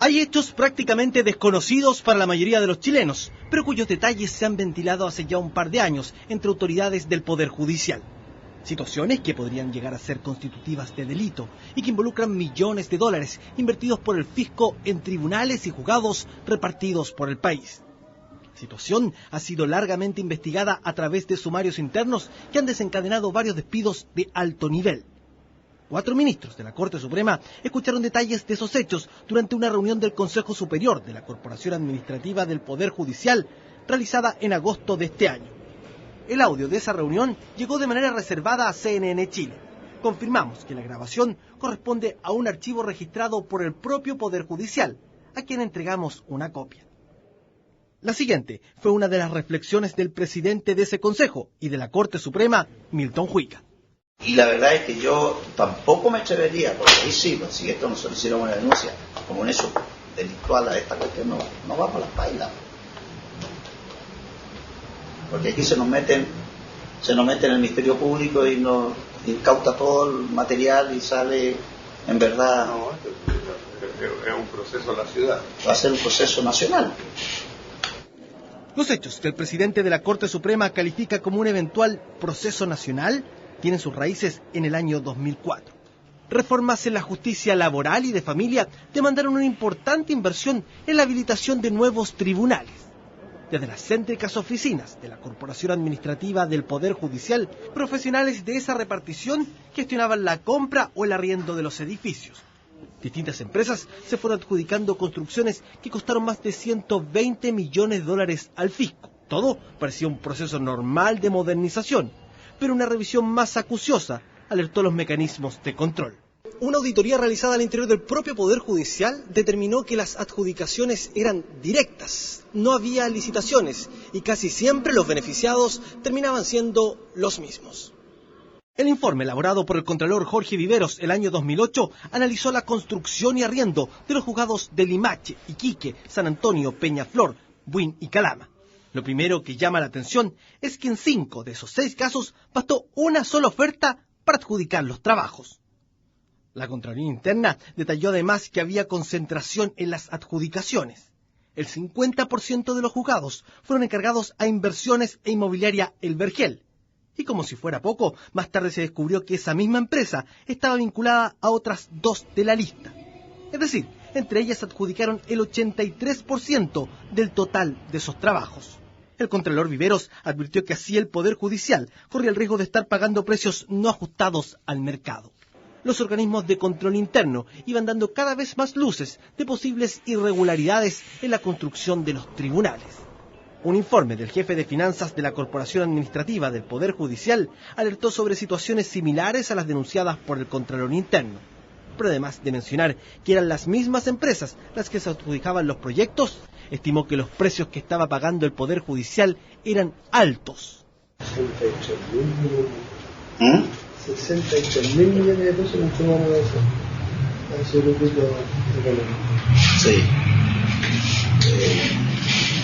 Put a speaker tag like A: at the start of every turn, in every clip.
A: Hay hechos prácticamente desconocidos para la mayoría de los chilenos, pero cuyos detalles se han ventilado hace ya un par de años entre autoridades del Poder Judicial. Situaciones que podrían llegar a ser constitutivas de delito y que involucran millones de dólares invertidos por el fisco en tribunales y juzgados repartidos por el país. La situación ha sido largamente investigada a través de sumarios internos que han desencadenado varios despidos de alto nivel. 4 ministros de la Corte Suprema escucharon detalles de esos hechos durante una reunión del Consejo Superior de la Corporación Administrativa del Poder Judicial realizada en agosto de este año. El audio de esa reunión llegó de manera reservada a CNN Chile. Confirmamos que la grabación corresponde a un archivo registrado por el propio Poder Judicial, a quien entregamos una copia. La siguiente fue una de las reflexiones del presidente de ese Consejo y de la Corte Suprema, Milton Huica.
B: Y la verdad es que yo tampoco me atrevería, porque ahí sí, pues, si esto nos hiciera una denuncia como un hecho delictual, a esta cuestión no va por las bailas. Porque aquí se nos mete en el Ministerio Público y nos incauta todo el material y sale en verdad.
C: No, es un proceso de la ciudad.
B: Va a ser un proceso nacional.
A: Los hechos que el presidente de la Corte Suprema califica como un eventual proceso nacional tienen sus raíces en el año 2004. Reformas en la justicia laboral y de familia demandaron una importante inversión en la habilitación de nuevos tribunales. Desde las céntricas oficinas de la Corporación Administrativa del Poder Judicial, profesionales de esa repartición gestionaban la compra o el arriendo de los edificios. Distintas empresas se fueron adjudicando construcciones que costaron más de 120 millones de dólares al fisco. Todo parecía un proceso normal de modernización, pero una revisión más acuciosa alertó los mecanismos de control. Una auditoría realizada al interior del propio Poder Judicial determinó que las adjudicaciones eran directas, no había licitaciones y casi siempre los beneficiados terminaban siendo los mismos. El informe elaborado por el contralor Jorge Viveros el año 2008 analizó la construcción y arriendo de los juzgados de Limache, Iquique, San Antonio, Peñaflor, Buin y Calama. Lo primero que llama la atención es que en 5 de esos 6 casos bastó una sola oferta para adjudicar los trabajos. La Contraloría Interna detalló además que había concentración en las adjudicaciones. El 50% de los juzgados fueron encargados a Inversiones e Inmobiliaria El Vergel. Y como si fuera poco, más tarde se descubrió que esa misma empresa estaba vinculada a otras 2 de la lista. Es decir, entre ellas adjudicaron el 83% del total de esos trabajos. El contralor Viveros advirtió que así el Poder Judicial corría el riesgo de estar pagando precios no ajustados al mercado. Los organismos de control interno iban dando cada vez más luces de posibles irregularidades en la construcción de los tribunales. Un informe del jefe de finanzas de la Corporación Administrativa del Poder Judicial alertó sobre situaciones similares a las denunciadas por el Contralor Interno. Pero además de mencionar que eran las mismas empresas las que se adjudicaban los proyectos, estimó que los precios que estaba pagando el Poder Judicial eran altos.
D: 63 mil millones de pesos en una mudanza. Ese grupito económico.
B: Sí.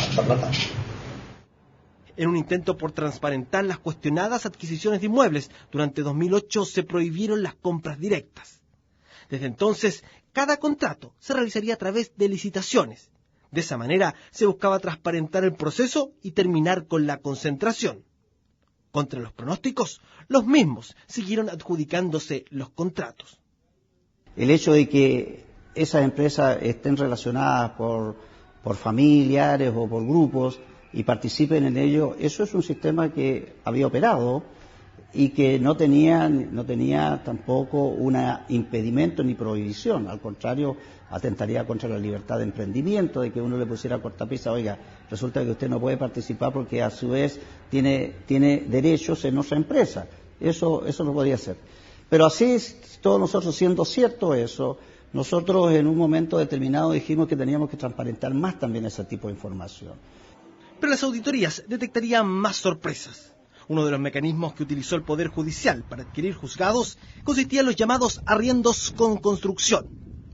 B: Hasta plata.
A: En un intento por transparentar las cuestionadas adquisiciones de inmuebles, durante 2008 se prohibieron las compras directas. Desde entonces, cada contrato se realizaría a través de licitaciones. De esa manera se buscaba transparentar el proceso y terminar con la concentración. Contra los pronósticos, los mismos siguieron adjudicándose los contratos.
E: El hecho de que esas empresas estén relacionadas por familiares o por grupos y participen en ello, eso es un sistema que había operado y que no tenía tampoco un impedimento ni prohibición, al contrario, atentaría contra la libertad de emprendimiento, de que uno le pusiera cortapisa, oiga, resulta que usted no puede participar porque a su vez tiene derechos en nuestra empresa. Eso no podía ser. Pero así, todos nosotros siendo cierto eso, nosotros en un momento determinado dijimos que teníamos que transparentar más también ese tipo de información.
A: Pero las auditorías detectarían más sorpresas. Uno de los mecanismos que utilizó el Poder Judicial para adquirir juzgados consistía en los llamados arriendos con construcción,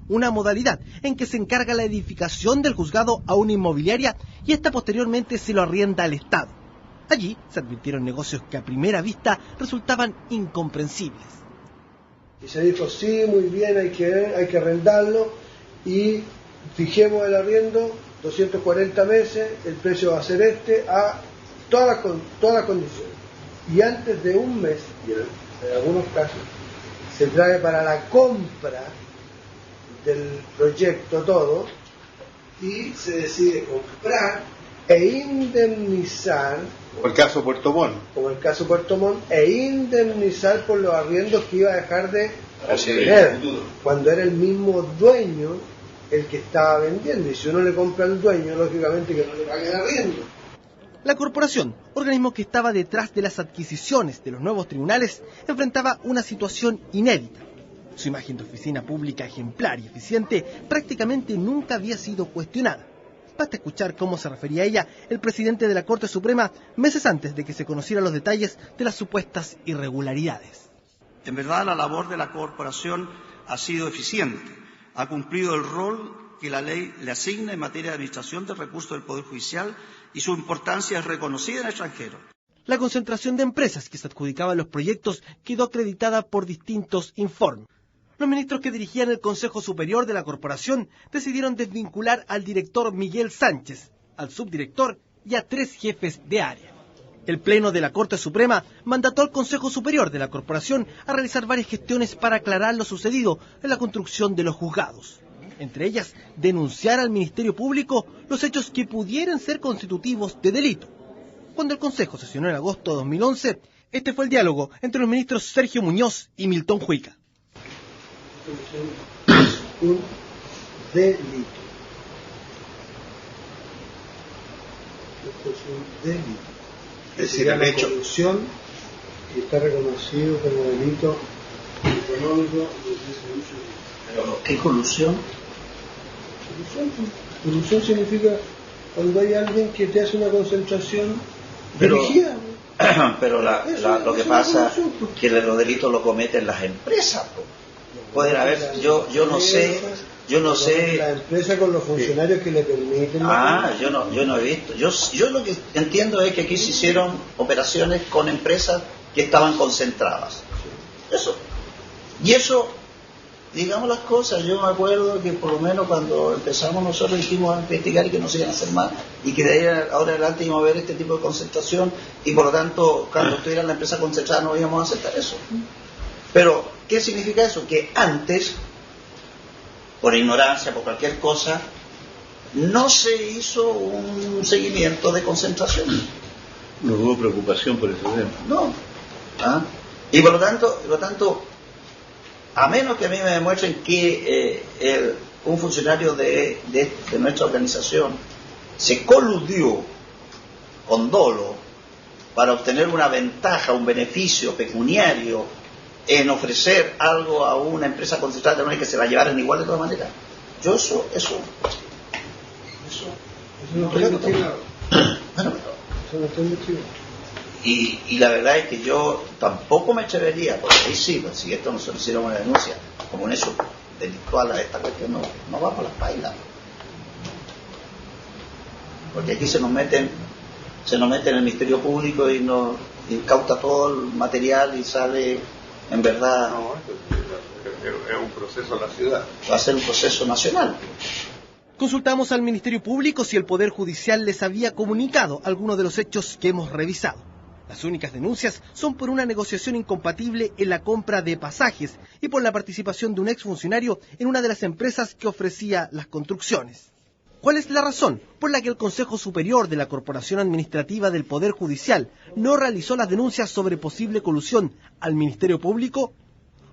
A: una modalidad en que se encarga la edificación del juzgado a una inmobiliaria y esta posteriormente se lo arrienda al Estado. Allí se advirtieron negocios que a primera vista resultaban incomprensibles.
D: Y se dijo, sí, muy bien, hay que arrendarlo y fijemos el arriendo, 240 meses, el precio va a ser a todas las condiciones. Y antes de un mes, y en algunos casos, se trae para la compra del proyecto todo, y se decide comprar e indemnizar,
C: O el caso Puerto Montt.
D: como el caso Puerto Montt, e indemnizar por los arriendos que iba a dejar de tener, cuando era el mismo dueño el que estaba vendiendo. Y si uno le compra al dueño, lógicamente que no le pague el arriendo.
A: La corporación, organismo que estaba detrás de las adquisiciones de los nuevos tribunales, enfrentaba una situación inédita. Su imagen de oficina pública ejemplar y eficiente prácticamente nunca había sido cuestionada. Basta escuchar cómo se refería a ella el presidente de la Corte Suprema meses antes de que se conocieran los detalles de las supuestas irregularidades.
F: En verdad, la labor de la corporación ha sido eficiente, ha cumplido el rol que la ley le asigna en materia de administración de recursos del Poder Judicial y su importancia es reconocida en el extranjero.
A: La concentración de empresas que se adjudicaban los proyectos quedó acreditada por distintos informes. Los ministros que dirigían el Consejo Superior de la Corporación decidieron desvincular al director Miguel Sánchez, al subdirector y a 3 jefes de área. El Pleno de la Corte Suprema mandató al Consejo Superior de la Corporación a realizar varias gestiones para aclarar lo sucedido en la construcción de los juzgados. Entre ellas, denunciar al Ministerio Público los hechos que pudieran ser constitutivos de delito. Cuando el Consejo sesionó en agosto de 2011, este fue el diálogo entre los ministros Sergio Muñoz y Milton Huica.
D: Es un delito. Esto es un delito.
B: Es decir, el hecho.
D: Corrupción, y está reconocido como delito económico desde ese uso.
B: Pero, ¿qué colusión?
D: Corrupción significa cuando hay alguien que te hace una concentración dirigida.
B: Pero lo que pasa es que los delitos lo cometen las empresas. Pueden haber, yo no sé.
D: La empresa con los funcionarios que le permiten.
B: Yo no he visto. Yo lo que entiendo es que aquí se hicieron operaciones con empresas que estaban concentradas. Eso. Y eso, digamos las cosas, yo me acuerdo que por lo menos cuando empezamos nosotros dijimos a investigar y que no se iban a hacer más, y que de ahí ahora adelante íbamos a ver este tipo de concentración, y por lo tanto, cuando estuviera la empresa concentrada no íbamos a aceptar eso. Pero, ¿qué significa eso? Que antes, por ignorancia, por cualquier cosa, no se hizo un seguimiento de concentración.
C: No hubo preocupación por ese tema.
B: No. Y por lo tanto, a menos que a mí me demuestren que un funcionario de nuestra organización se coludió con dolo para obtener una ventaja, un beneficio pecuniario en ofrecer algo a una empresa concentrada y que se la llevaran igual de todas maneras. Yo eso
D: no está investigado.
B: Bueno,
D: Eso no está investigado.
B: y la verdad es que yo tampoco me atrevería, porque ahí sí, pues, si esto nosotros hiciéramos una denuncia como un hecho delictual a esta cuestión, no va por las pailas. Porque aquí se nos meten en el Ministerio Público y nos incauta todo el material y sale, en verdad,
C: No, es un proceso en la ciudad.
B: va a ser un proceso nacional.
A: Consultamos al Ministerio Público si el Poder Judicial les había comunicado algunos de los hechos que hemos revisado. Las únicas denuncias son por una negociación incompatible en la compra de pasajes y por la participación de un exfuncionario en una de las empresas que ofrecía las construcciones. ¿Cuál es la razón por la que el Consejo Superior de la Corporación Administrativa del Poder Judicial no realizó las denuncias sobre posible colusión al Ministerio Público?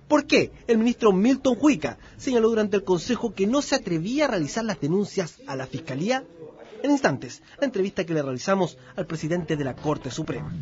A: ¿Por qué el ministro Milton Huica señaló durante el Consejo que no se atrevía a realizar las denuncias a la Fiscalía? En instantes, la entrevista que le realizamos al presidente de la Corte Suprema.